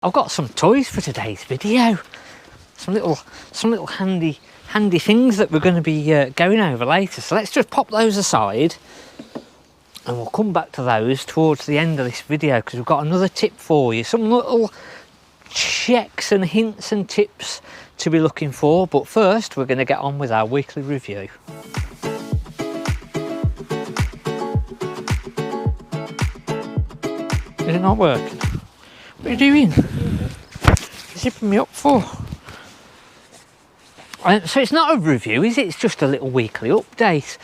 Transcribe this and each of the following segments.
I've got some toys for today's video. Some little handy things that we're going to be going over later. So let's just pop those aside, and we'll come back to those towards the end of this video, because we've got another tip for you. Some little checks and hints and tips to be looking for. But first, we're going to get on with our weekly review. Is it not working? What are you doing? Zipping me up for? So it's not a review, is it? It's just a little weekly update.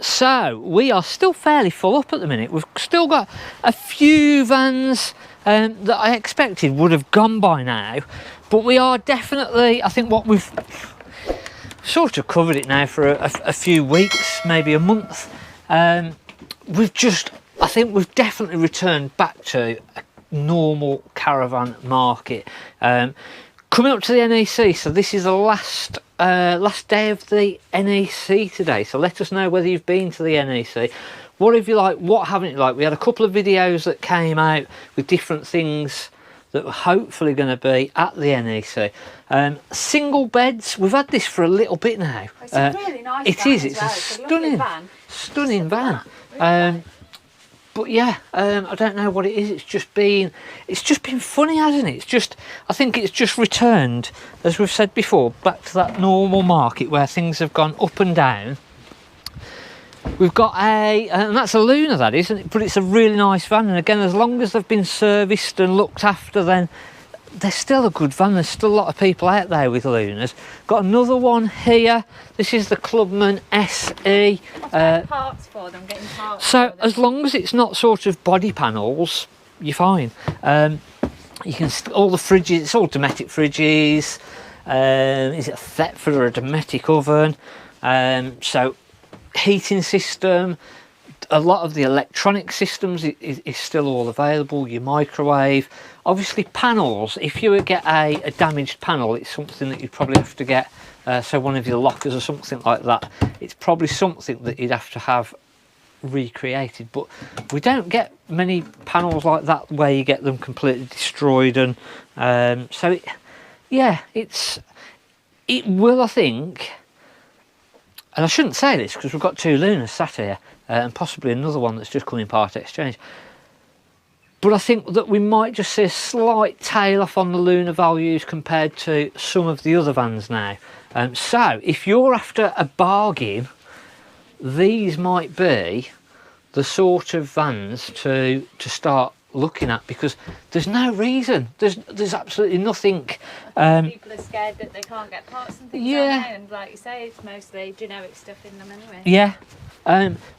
So we are still fairly full up at the minute. We've still got a few vans that I expected would have gone by now, but we are definitely, I think what we've sort of covered it now for a few weeks, maybe a month. I think we've definitely returned back to a normal caravan market. Coming up to the NEC, so this is the last day of the NEC today. So let us know whether you've been to the NEC. What have you liked, what haven't you liked? We had a couple of videos that came out with different things that were hopefully going to be at the NEC. Single beds, we've had this for a little bit now. It's a really nice it van is, as it's well. a stunning van. But yeah, I don't know what it is. It's just been funny, hasn't it? I think it's just returned, as we've said before, back to that normal market where things have gone up and down. We've got and that's a Lunar, that isn't it? But it's a really nice van, and again, as long as they've been serviced and looked after, then they're still a good van. There's still a lot of people out there with Lunars. Got another one here. This is the Clubman SE. Parts for them, getting parts. So as long as it's not sort of body panels, you're fine. You can all the fridges. It's all Dometic fridges. Is it a Thetford or a Dometic oven? So heating system. A lot of the electronic systems is still all available. Your microwave, obviously panels. If you get a damaged panel, it's something that you'd probably have to get. So one of your lockers or something like that. It's probably something that you'd have to have recreated. But we don't get many panels like that where you get them completely destroyed. And so it will, I think. And I shouldn't say this because we've got two Lunars sat here. And possibly another one that's just coming part exchange. But I think that we might just see a slight tail off on the Lunar values compared to some of the other vans now. So if you're after a bargain, these might be the sort of vans to start looking at, because there's no reason. There's absolutely nothing. People are scared that they can't get parts and things. Yeah. And like you say, it's mostly generic stuff in them anyway. Yeah.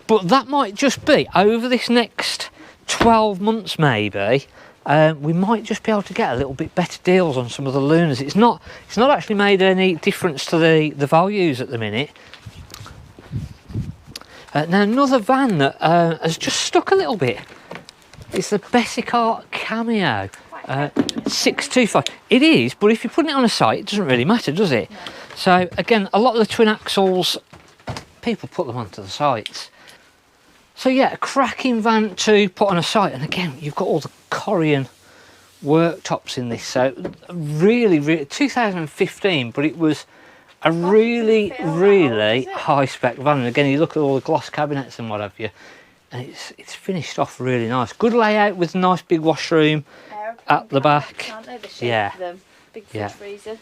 But that might just be over this next 12 months maybe. We might just be able to get a little bit better deals on some of the Lunars. It's not actually made any difference to the values at the minute. Now another van that has just stuck a little bit. It's the Bessacarr Cameo 625. It is, but if you're putting it on a site, it doesn't really matter, does it? No. So again, a lot of the twin axles, people put them onto the sites. So yeah, a cracking van to put on a site. And again, you've got all the Corian worktops in this. So really 2015, but it was a really high spec van. And again, you look at all the gloss cabinets and what have you, and it's finished off really nice. Good layout with a nice big washroom at the back. Aren't they? The shape of them. Big fridge freezer.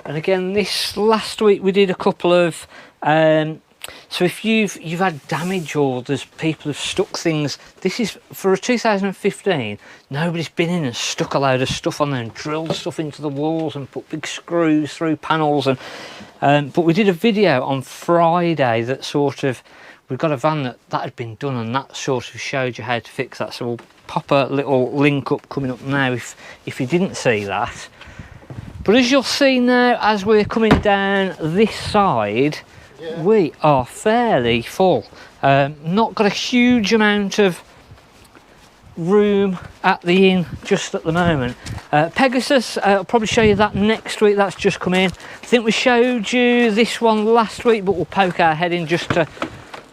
And again, this last week we did a couple of. So if you've had damage or there's people who've stuck things, this is for a 2015. Nobody's been in and stuck a load of stuff on there and drilled stuff into the walls and put big screws through panels. And but we did a video on Friday that sort of, we've got a van that had been done, and that sort of showed you how to fix that. So we'll pop a little link up coming up now if you didn't see that. But as you'll see now, as we're coming down this side, we are fairly full. Not got a huge amount of room at the inn just at the moment. Pegasus, I'll probably show you that next week. That's just come in. I think we showed you this one last week, but we'll poke our head in just to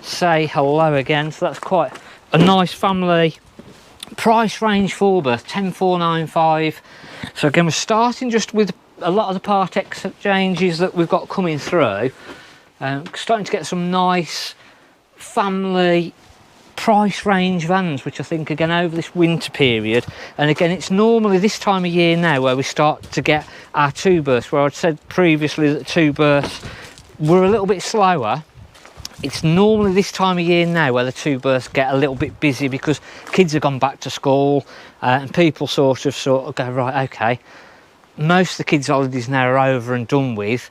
say hello again. So that's quite a nice family price range, 4-berth, 10,495. So again, we're starting just with a lot of the part exchanges that we've got coming through. Starting to get some nice family price range vans, which I think again over this winter period, and again it's normally this time of year now where we start to get our 2-berths, where I'd said previously that 2-berths were a little bit slower. It's normally this time of year now where the 2-berths get a little bit busy because kids have gone back to school, and people sort of go, right, okay, most of the kids' holidays now are over and done with.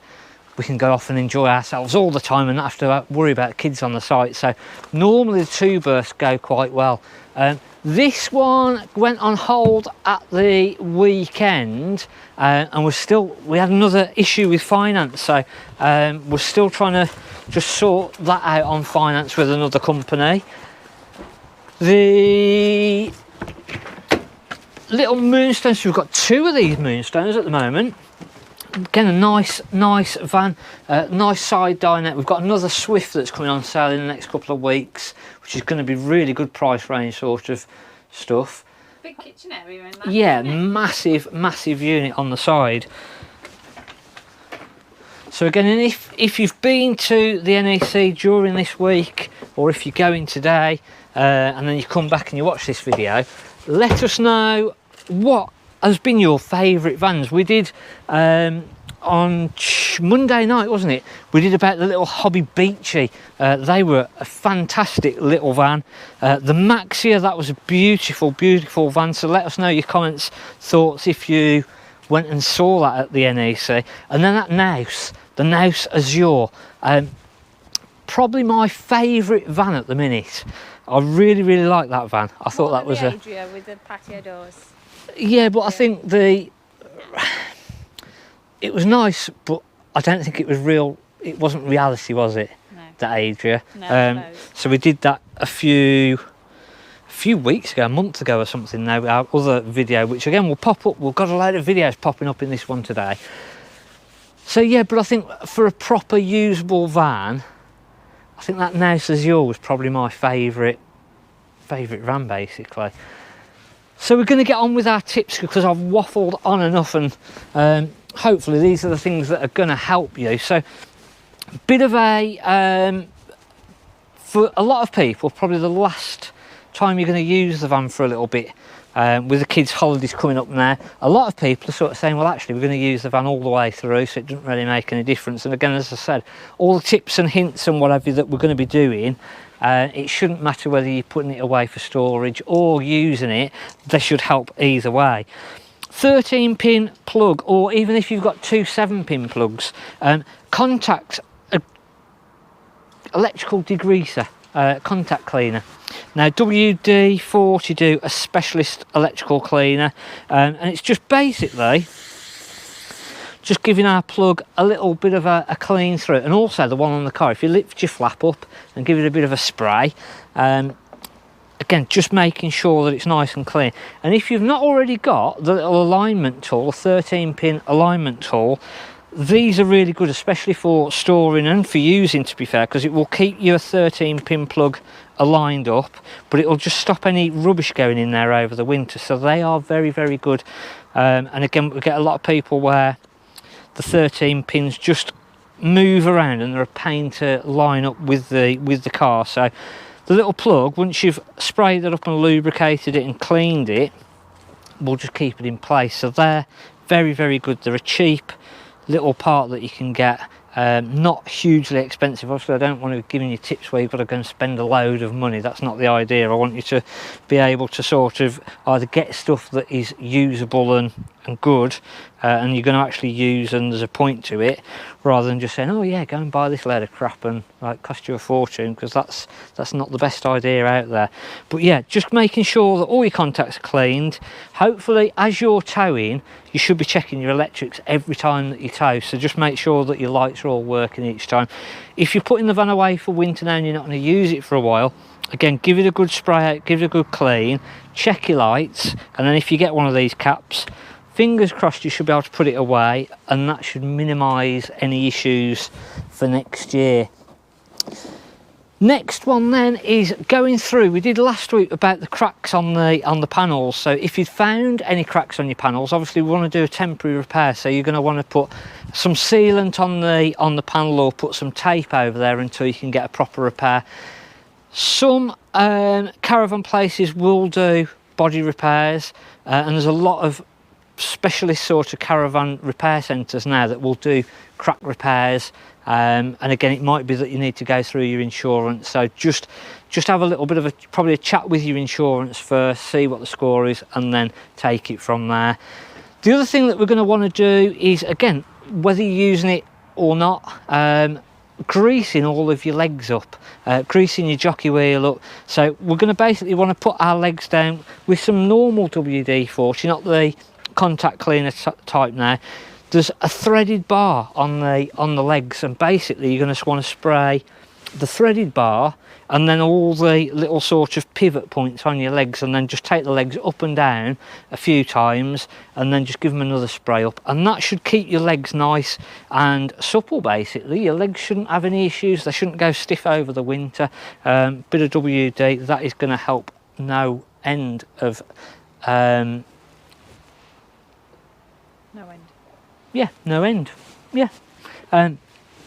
We can go off and enjoy ourselves all the time and not have to worry about kids on the site. So normally the 2-berths go quite well. This one went on hold at the weekend, and we had another issue with finance. So we're still trying to just sort that out on finance with another company. The little moonstones, so we've got 2 of these moonstones at the moment. Again, a nice van, nice side dinette. We've got another Swift that's coming on sale in the next couple of weeks, which is going to be really good price range sort of stuff. Big kitchen area in that. Yeah, massive unit on the side. So again, and if you've been to the NEC during this week, or if you're going today, and then you come back and you watch this video, let us know what has been your favourite vans. We did on Monday night, wasn't it? We did about the little Hobby Beachy. They were a fantastic little van. The Maxia, that was a beautiful van. So let us know your comments, thoughts if you went and saw that at the NEC. And then that Naus, the Naus Azure, probably my favourite van at the minute. I really like that van. I thought that was Adria with the patio doors. Yeah, but I think it was nice, but I don't think it was real. It wasn't reality, was it? No. That Adria. No, so we did that a few weeks ago, a month ago or something. Now our other video, which again will pop up. We've got a load of videos popping up in this one today. So yeah, but I think for a proper usable van, I think that Naus Azure was probably my favourite van basically. So we're going to get on with our tips because I've waffled on enough, and hopefully these are the things that are going to help you. So bit of a for a lot of people, probably the last time you're going to use the van for a little bit, with the kids' holidays coming up now. A lot of people are sort of saying, well, actually we're going to use the van all the way through, so it doesn't really make any difference. And again, as I said, all the tips and hints and whatever that we're going to be doing, it shouldn't matter whether you're putting it away for storage or using it. They should help either way. 13-pin plug, or even if you've got 2 7-pin plugs, contact a electrical degreaser, contact cleaner. Now WD-40 do a specialist electrical cleaner, and it's just basically just giving our plug a little bit of a clean through. And also the one on the car, if you lift your flap up and give it a bit of a spray, again, just making sure that it's nice and clean. And if you've not already got the little alignment tool, a 13-pin alignment tool, these are really good, especially for storing and for using, to be fair, because it will keep your 13-pin plug aligned up, but it will just stop any rubbish going in there over the winter. So they are very good. And again, we get a lot of people where the 13 pins just move around and they're a pain to line up with the car. So the little plug, once you've sprayed it up and lubricated it and cleaned it, will just keep it in place. So they're very good. They're a cheap little part that you can get, not hugely expensive. Obviously I don't want to be giving you tips where you've got to go and spend a load of money. That's not the idea. I want you to be able to sort of either get stuff that is usable and good, and you're going to actually use, and there's a point to it, rather than just saying, oh yeah, go and buy this load of crap and like cost you a fortune, because that's not the best idea out there. But yeah, just making sure that all your contacts are cleaned. Hopefully as you're towing, you should be checking your electrics every time that you tow, so just make sure that your lights are all working each time. If you're putting the van away for winter now and you're not going to use it for a while, again, give it a good spray out, give it a good clean, check your lights, and then if you get one of these caps, fingers crossed you should be able to put it away, and that should minimise any issues for next year. Next one then is going through. We did last week about the cracks on the panels. So if you've found any cracks on your panels, obviously we want to do a temporary repair. So you're going to want to put some sealant on the panel, or put some tape over there until you can get a proper repair. Some caravan places will do body repairs, and there's a lot of specialist sort of caravan repair centres now that will do crack repairs. And again, it might be that you need to go through your insurance, so just have a little bit of probably a chat with your insurance first, see what the score is, and then take it from there. The other thing that we're going to want to do is, again, whether you're using it or not, greasing all of your legs up, greasing your jockey wheel up. So we're going to basically want to put our legs down with some normal WD-40, not the contact cleaner type now. There's a threaded bar on the legs, and basically you're going to want to spray the threaded bar and then all the little sort of pivot points on your legs, and then just take the legs up and down a few times and then just give them another spray up, and that should keep your legs nice and supple. Basically your legs shouldn't have any issues, they shouldn't go stiff over the winter. Bit of WD, that is going to help no end of yeah, no end. Yeah.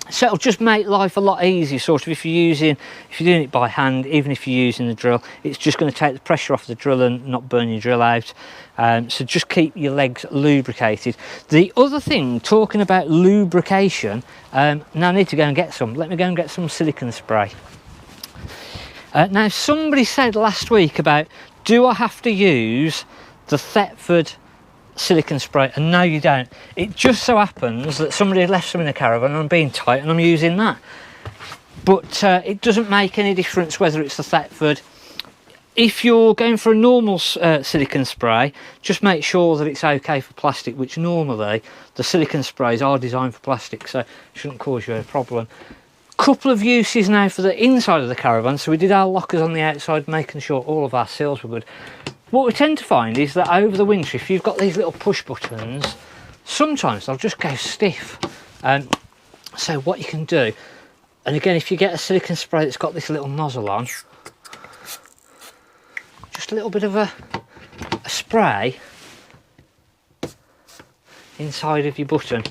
So it'll just make life a lot easier, sort of, if you're doing it by hand, even if you're using the drill, it's just going to take the pressure off the drill and not burn your drill out. So just keep your legs lubricated. The other thing, talking about lubrication, now I need to go and get some. Let me go and get some silicone spray. Now somebody said last week about, do I have to use the Thetford silicone spray? And no, you don't. It just so happens that somebody left some in the caravan and I'm being tight and I'm using that, but it doesn't make any difference whether it's the Thetford. If you're going for a normal silicone spray, just make sure that it's okay for plastic, which normally the silicone sprays are designed for plastic, so it shouldn't cause you a problem. Couple of uses now for the inside of the caravan. So we did our lockers on the outside, making sure all of our seals were good. What we tend to find is that over the winter, if you've got these little push buttons, sometimes they'll just go stiff. So what you can do, and again, if you get a silicone spray that's got this little nozzle on, just a little bit of a spray inside of your button.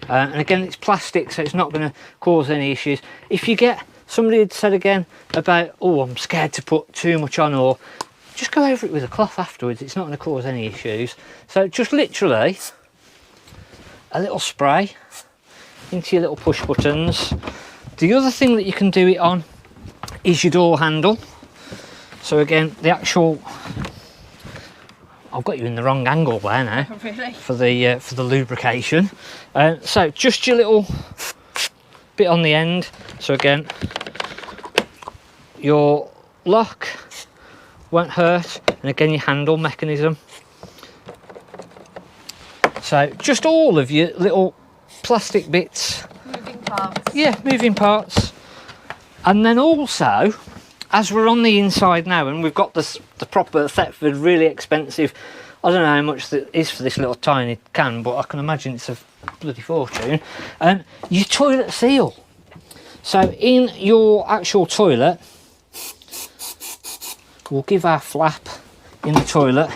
And again, it's plastic, so it's not going to cause any issues. If you get, somebody had said again about, oh, I'm scared to put too much on, or just go over it with a cloth afterwards, it's not going to cause any issues. So just literally a little spray into your little push buttons. The other thing that you can do it on is your door handle. So again, the actual, I've got you in the wrong angle there now. Really? For the lubrication. So just your little bit on the end. So again, your lock won't hurt, and again your handle mechanism. So just all of your little plastic bits, Moving parts. Yeah, moving parts. And then also, as we're on the inside now, and we've got the proper Thetford, really expensive, I don't know how much that is for this little tiny can, but I can imagine it's a bloody fortune. Your toilet seal. So in your actual toilet, we'll give our flap in the toilet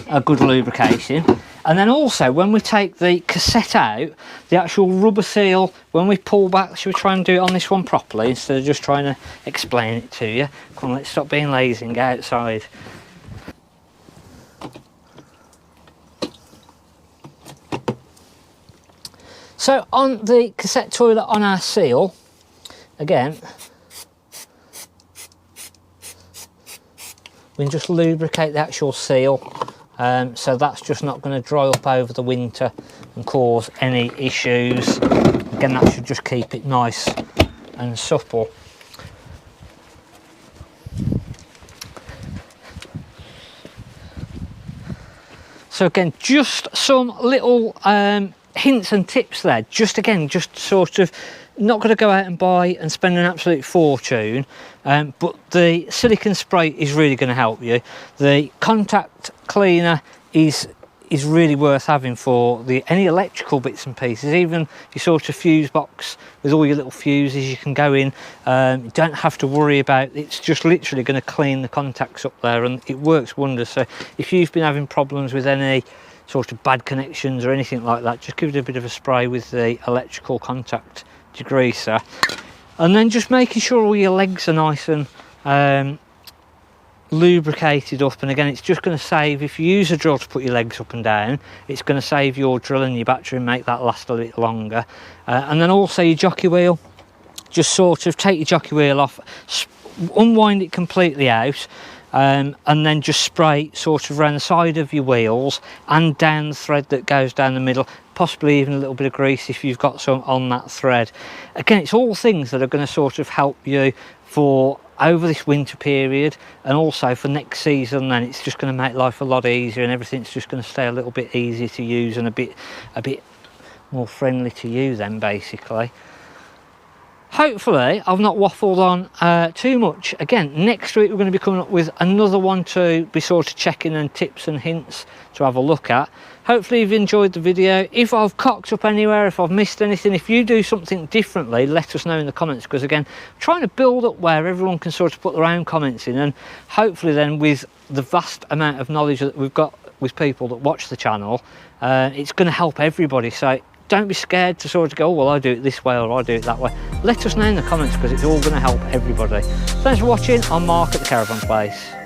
a good lubrication. And then also, when we take the cassette out, the actual rubber seal, when we pull back, should we try and do it on this one properly instead of just trying to explain it to you? Come on, let's stop being lazy and get outside. So on the cassette toilet, on our seal, again, we can just lubricate the actual seal, so that's just not going to dry up over the winter and cause any issues. Again, that should just keep it nice and supple. So again, just some little hints and tips there. Just sort of, not going to go out and buy and spend an absolute fortune, but the silicone spray is really going to help you. The contact cleaner is is really worth having for any electrical bits and pieces. Even your sort of fuse box with all your little fuses, you can go in, you don't have to worry about, it's just literally going to clean the contacts up there, and it works wonders. So if you've been having problems with any sort of bad connections or anything like that, just give it a bit of a spray with the electrical contact degreaser, and then just making sure all your legs are nice and lubricated up. And again, it's just going to save, if you use a drill to put your legs up and down, it's going to save your drill and your battery and make that last a little longer. And then also your jockey wheel, just sort of take your jockey wheel off, unwind it completely out, and then just spray sort of around the side of your wheels and down the thread that goes down the middle, possibly even a little bit of grease if you've got some on that thread. Again, it's all things that are going to sort of help you for over this winter period, and also for next season. Then it's just going to make life a lot easier, and everything's just going to stay a little bit easier to use and a bit more friendly to you then, basically. Hopefully I've not waffled on too much. Again, next week we're going to be coming up with another one to be sort of checking, and tips and hints to have a look at. Hopefully you've enjoyed the video. If I've cocked up anywhere, if I've missed anything, if you do something differently, let us know in the comments, because again, I'm trying to build up where everyone can sort of put their own comments in, and hopefully then with the vast amount of knowledge that we've got with people that watch the channel, it's going to help everybody. So don't be scared to sort of go, oh, well, I do it this way or I do it that way. Let us know in the comments, because it's all going to help everybody. Thanks for watching. I'm Mark at the Caravan Place.